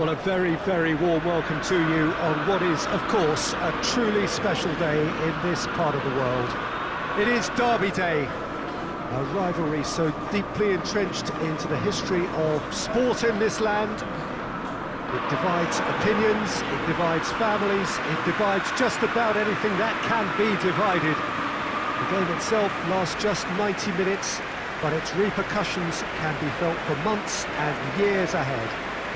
Well, a very, very warm welcome to you on what is, of course, a truly special day in this part of the world. It is Derby Day, a rivalry so deeply entrenched into the history of sport in this land. It divides opinions, it divides families, it divides just about anything that can be divided. The game itself lasts just 90 minutes, but its repercussions can be felt for months and years ahead.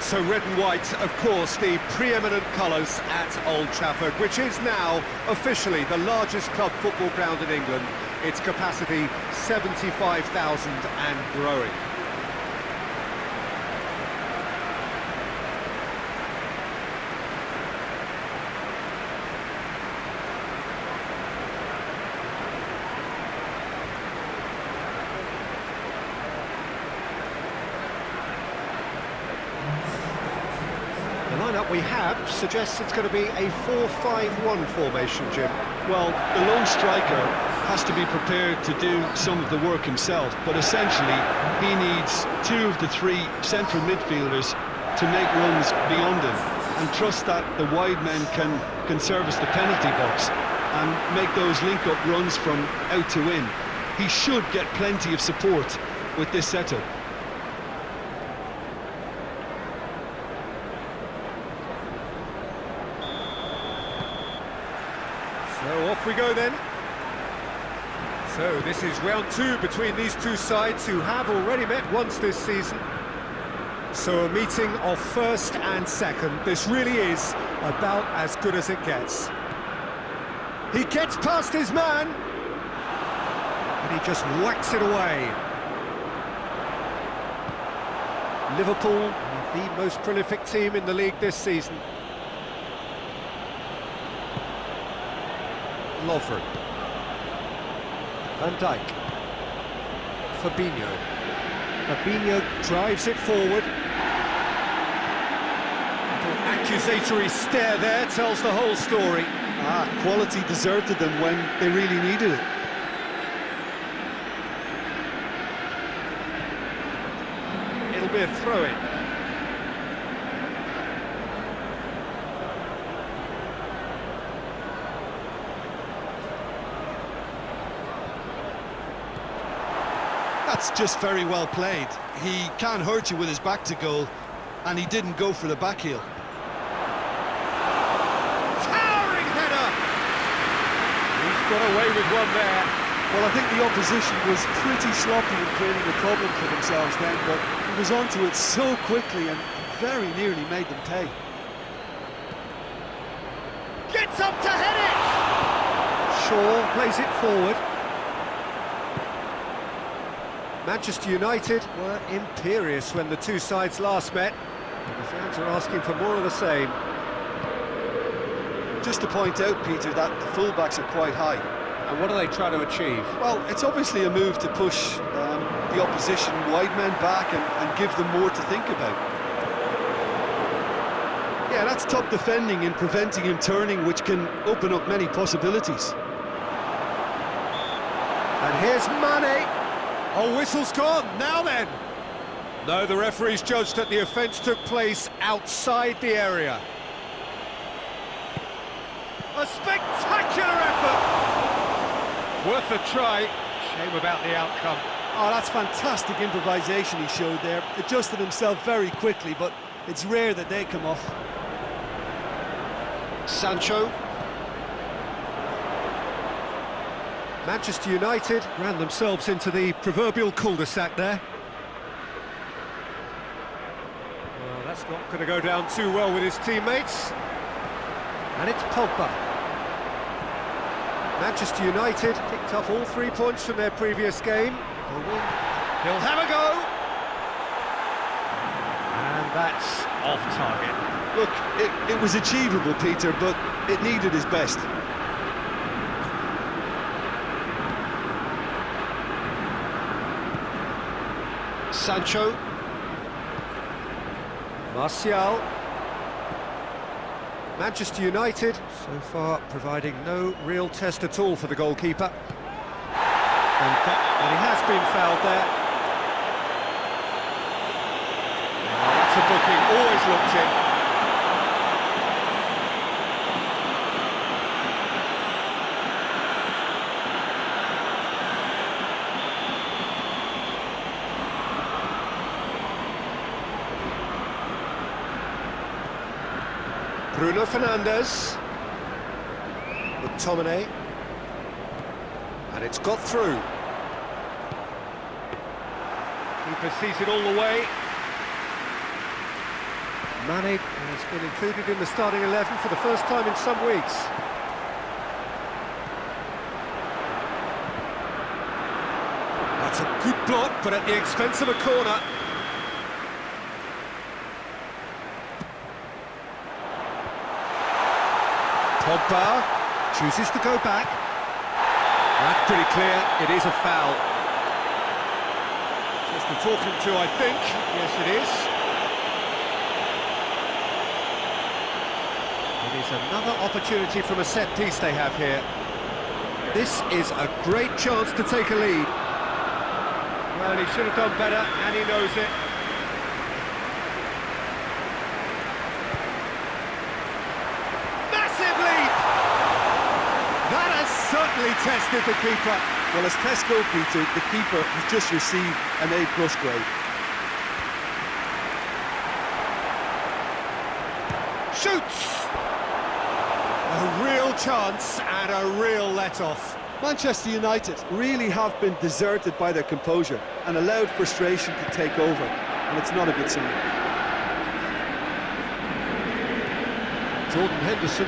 So red and white, of course, the preeminent colours at Old Trafford, which is now officially the largest club football ground in England. Its capacity 75,000 and growing. The lineup we have suggests it's going to be a 4-5-1 formation, Jim. Well, the lone striker has to be prepared to do some of the work himself, but essentially he needs two of the three central midfielders to make runs beyond him and trust that the wide men can service the penalty box and make those link-up runs from out to in. He should get plenty of support with this setup. So off we go then. So this is round two between these two sides who have already met once this season. So a meeting of first and second. This really is about as good as it gets. He gets past his man, and he just whacks it away. Liverpool, the most prolific team in the league this season. Lovren, Van Dijk, Fabinho drives it forward. Little accusatory stare there tells the whole story. Quality deserted them when they really needed it. It'll be a throw-in. That's just very well played. He can't hurt you with his back to goal, and he didn't go for the back heel. Towering header! He's got away with one there. Well, I think the opposition was pretty sloppy in creating a problem for themselves then, but he was onto it so quickly and very nearly made them pay. Gets up to head it! Shaw plays it forward. Manchester United were imperious when the two sides last met. The fans are asking for more of the same. Just to point out, Peter, that the fullbacks are quite high. And what are they trying to achieve? Well, it's obviously a move to push the opposition wide men back and give them more to think about. Yeah, that's top defending and preventing him turning, which can open up many possibilities. And here's Mane. Oh, whistle's gone, now then! No, the referee's judged that the offence took place outside the area. A spectacular effort! Worth a try, shame about the outcome. Oh, that's fantastic improvisation he showed there. Adjusted himself very quickly, but it's rare that they come off. Sancho. Manchester United ran themselves into the proverbial cul-de-sac there. Well, that's not going to go down too well with his teammates. And it's Pogba. Manchester United picked up all 3 points from their previous game. He'll have a go! And that's off target. Look, it was achievable, Peter, but it needed his best. Sancho. Martial. Manchester United, so far providing no real test at all for the goalkeeper. And he has been fouled there. Oh, that's a booking, always looked in. Bruno Fernandes. McTominay. And it's got through. Keeper sees it all the way. Mane has been included in the starting 11 for the first time in some weeks. That's a good block, but at the expense of a corner. Pogba chooses to go back. That's pretty clear, it is a foul. Just the talking to, I think. Yes, it is. It is another opportunity from a set piece they have here. This is a great chance to take a lead. Well, he should have done better, and he knows it. Massive leap! That has certainly tested the keeper. Well, as tests go, Peter, the keeper has just received an A+ grade. Shoots! A real chance and a real let-off. Manchester United really have been deserted by their composure and allowed frustration to take over, and it's not a good sign. Jordan Henderson.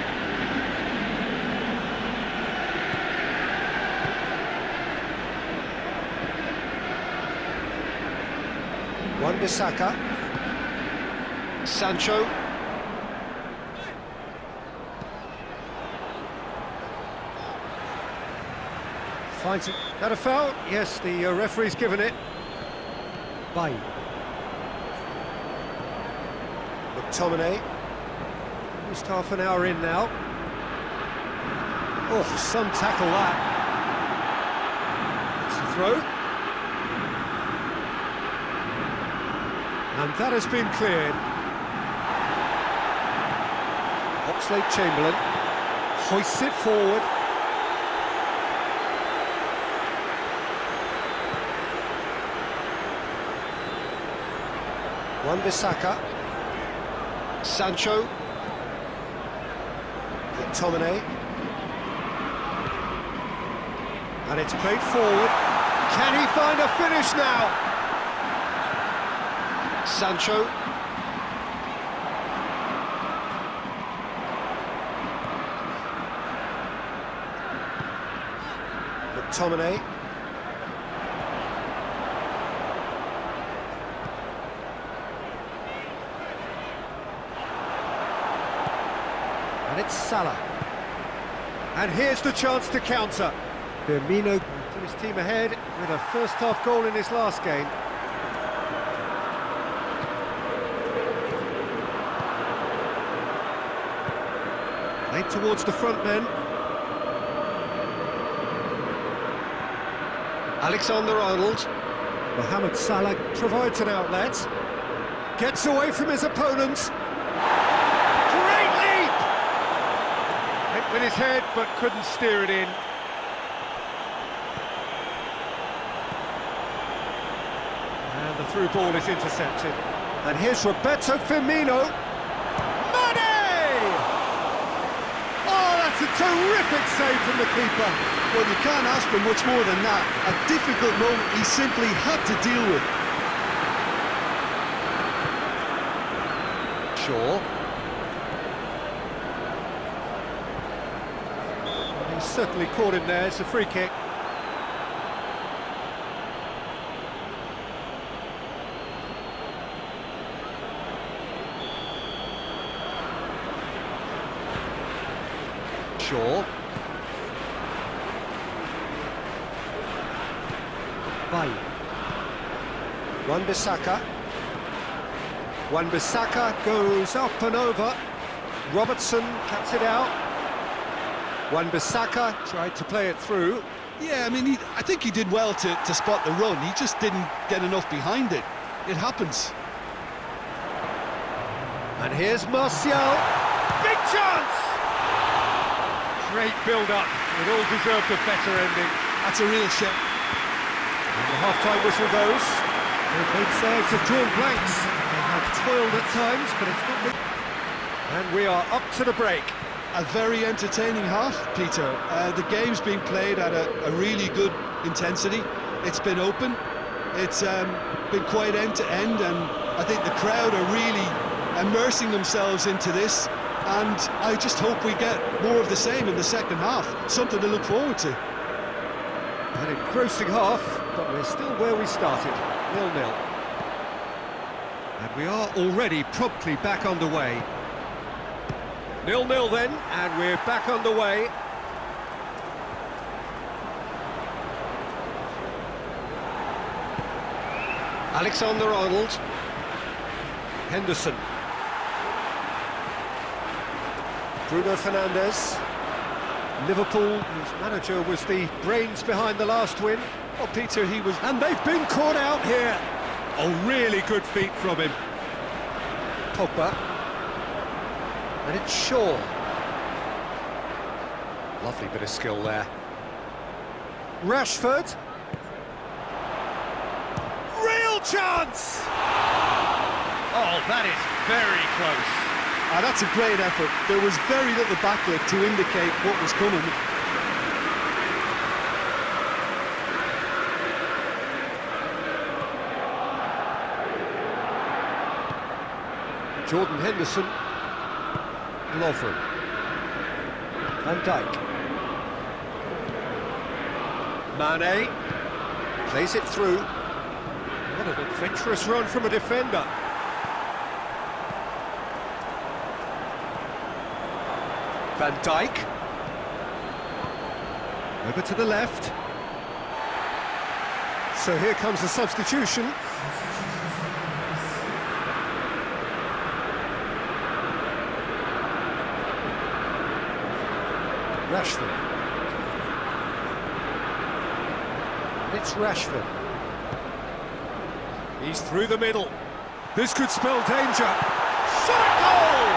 Wan-Bissaka. Sancho. Finds it. That a foul? Yes, the referee's given it. Bailly. McTominay. Almost half an hour in now. Oh, some tackle that. It's a throw. And that has been cleared. Oxlade-Chamberlain hoists it forward. Wan-Bissaka. Sancho. McTominay. And it's played forward. Can he find a finish now? Sancho. McTominay. And it's Salah. And here's the chance to counter. Firmino put his team ahead with a first-half goal in his last game. Played towards the front men. Alexander-Arnold. Mohamed Salah provides an outlet. Gets away from his opponent. Great leap! Hit with his head, but couldn't steer it in. And the through ball is intercepted. And here's Roberto Firmino. Mane! Oh, that's a terrific save from the keeper. Well, you can't ask for much more than that. A difficult moment he simply had to deal with. Shaw. He's certainly caught him there. It's a free kick. Shaw. Bailly. Wan-Bissaka. Wan-Bissaka goes up and over. Robertson cuts it out. Wan-Bissaka tried to play it through. Yeah, I mean, I think he did well to spot the run. He just didn't get enough behind it. It happens. And here's Martial. Big chance! Great build-up. It all deserved a better ending. That's a real shame. And the half-time whistle goes. Both sides have drawn blanks. They have toiled at times, but it's not... And we are up to the break. A very entertaining half, Peter. The game's been played at a really good intensity. It's been open. It's been quite end-to-end, and I think the crowd are really immersing themselves into this, and I just hope we get more of the same in the second half. Something to look forward to. An engrossing half, but we're still where we started, 0-0. And we are already promptly back underway. 0-0 then, and we're back underway. Alexander-Arnold. Henderson. Bruno Fernandes. Liverpool, whose manager was the brains behind the last win. Oh, Peter, he was... And they've been caught out here. Oh, really good feet from him. Pogba. And it's Shaw. Lovely bit of skill there. Rashford. Real chance! Oh, that is very close. That's a great effort. There was very little backlift to indicate what was coming. Jordan Henderson. Lovren. Van Dijk. Mane. Plays it through. What an adventurous run from a defender. Van Dijk. Over to the left. So here comes the substitution. Rashford. It's Rashford. He's through the middle. This could spell danger. Shot goal!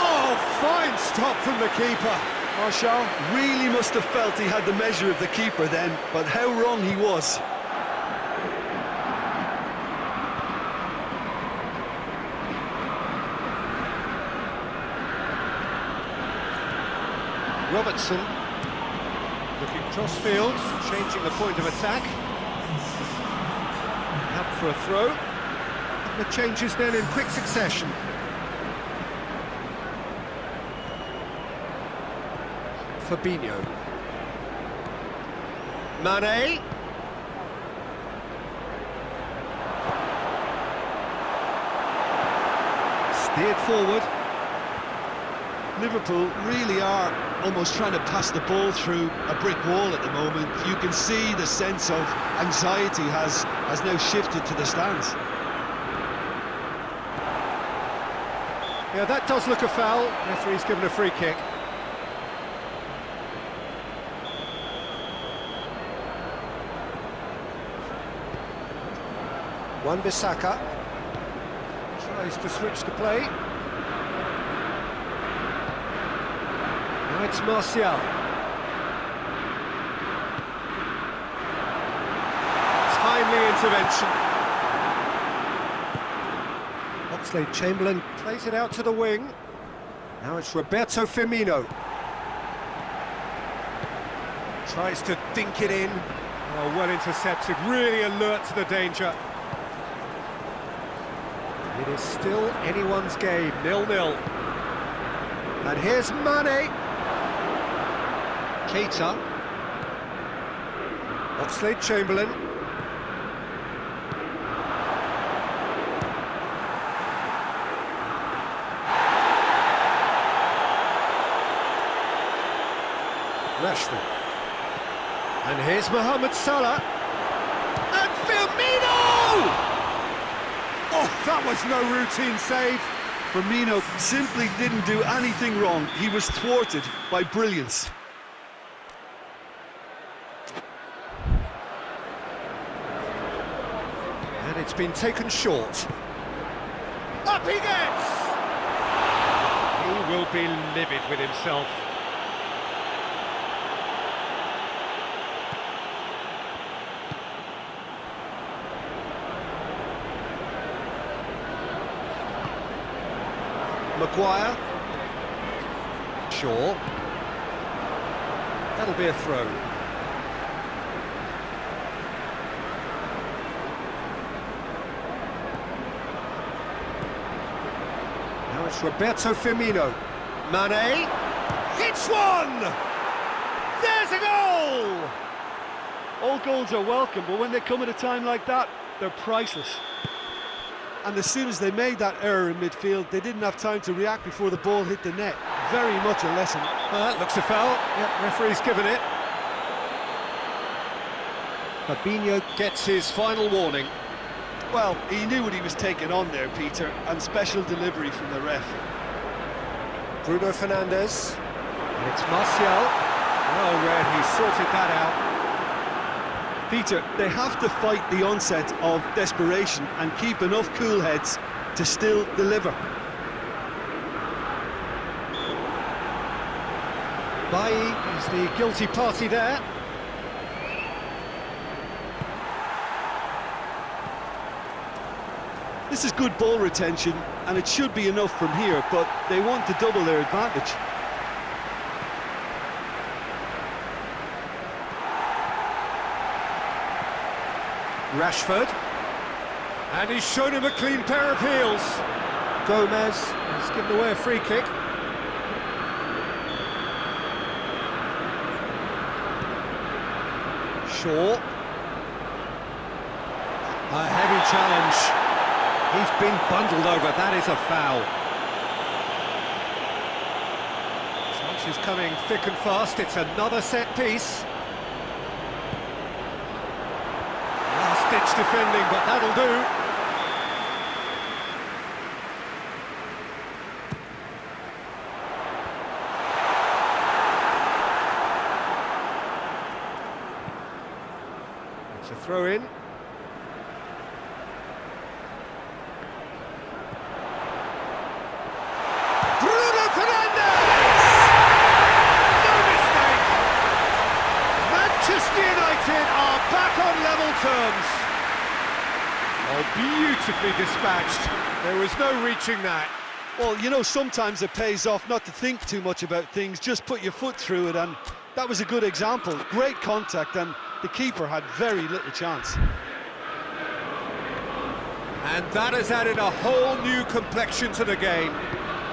Oh, fine stop from the keeper. Martial really must have felt he had the measure of the keeper then, but how wrong he was. Robertson looking cross-field, changing the point of attack. Up for a throw. The changes then in quick succession. Fabinho. Mane. Steered forward. Liverpool really are almost trying to pass the ball through a brick wall at the moment. You can see the sense of anxiety has now shifted to the stands. Yeah, that does look a foul. Referee's given a free kick. Wan-Bissaka tries to switch the play. Now it's Martial. Timely intervention. Oxlade-Chamberlain plays it out to the wing. Now it's Roberto Firmino. Tries to dink it in. Oh, well intercepted, really alert to the danger. It is still anyone's game, 0-0. And here's Mane. Keita. Oxlade-Chamberlain. Rashford. And here's Mohamed Salah. And Firmino! Oh, that was no routine save. Firmino simply didn't do anything wrong. He was thwarted by brilliance. And it's been taken short. Up he gets! He will be livid with himself. Maguire. Shaw. That'll be a throw. Now it's Roberto Firmino. Mane. Hits one! There's a goal! All goals are welcome, but when they come at a time like that, they're priceless. And as soon as they made that error in midfield, they didn't have time to react before the ball hit the net. Very much a lesson. That looks a foul. Yep, referee's given it. Fabinho gets his final warning. Well, he knew what he was taking on there, Peter, and special delivery from the ref. Bruno Fernandes. And it's Martial. Oh, Red, he sorted that out. Peter, they have to fight the onset of desperation and keep enough cool heads to still deliver. Bailly is the guilty party there. This is good ball retention, and it should be enough from here, but they want to double their advantage. Rashford, and he's shown him a clean pair of heels. Gomez has given away a free kick. Shaw. A heavy challenge. He's been bundled over, that is a foul. Chances coming thick and fast, it's another set piece. Ditch defending, but that'll do. It's a throw in. Bruno Fernandes! No mistake! Manchester United are back on level terms. Oh, beautifully dispatched. There was no reaching that. Well, you know, sometimes it pays off not to think too much about things, just put your foot through it, and that was a good example. Great contact, and the keeper had very little chance. And that has added a whole new complexion to the game.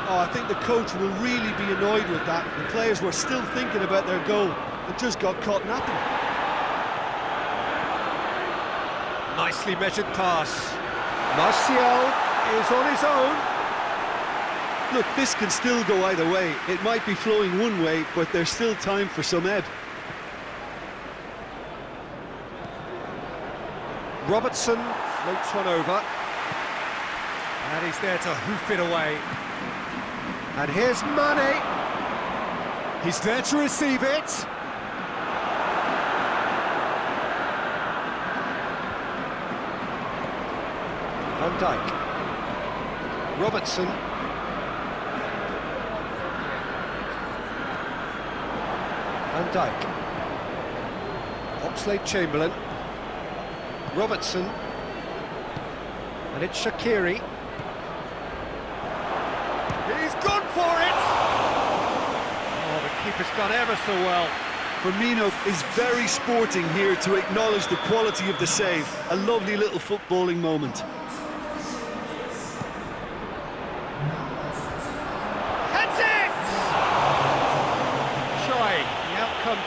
Oh, I think the coach will really be annoyed with that. The players were still thinking about their goal and just got caught napping. Nicely measured pass. Martial is on his own. Look, this can still go either way. It might be flowing one way, but there's still time for some ebb. Robertson floats one over. And he's there to hoof it away. And here's Mane. He's there to receive it. Van Dijk. Robertson. Van Dijk. Oxlade-Chamberlain. Robertson. And it's Shaqiri. He's gone for it! Oh, the keeper's done ever so well. Firmino is very sporting here to acknowledge the quality of the save. A lovely little footballing moment.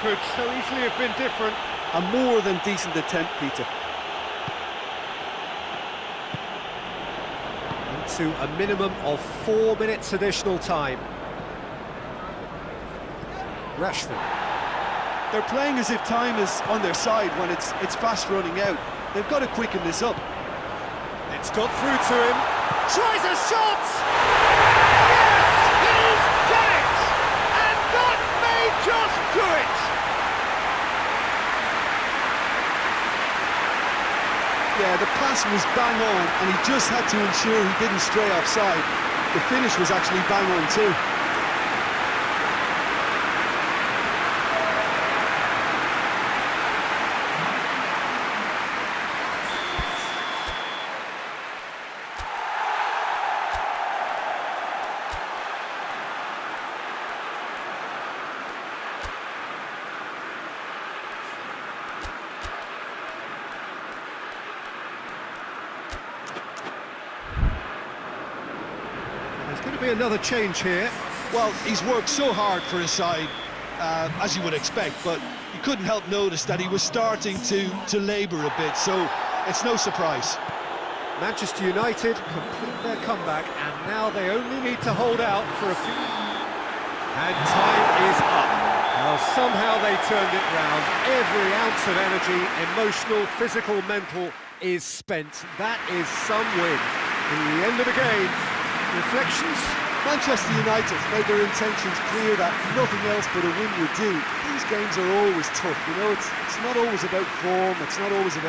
Could so easily have been different. A more than decent attempt, Peter. Into a minimum of 4 minutes additional time. Rashford. They're playing as if time is on their side when it's fast running out. They've got to quicken this up. It's got through to him. Tries a shot! Yes! He's done it! And that may just do it! Yeah, the pass was bang on, and he just had to ensure he didn't stray offside. The finish was actually bang on too. be another change here. Well, he's worked so hard for his side, as you would expect, but you couldn't help notice that he was starting to labour a bit, so it's no surprise. Manchester United complete their comeback, and now they only need to hold out for a few... And time is up. Well, somehow they turned it round. Every ounce of energy, emotional, physical, mental, is spent. That is some win. In the end of the game, reflections? Manchester United made their intentions clear that nothing else but a win would do. These games are always tough, you know, it's not always about form, it's not always about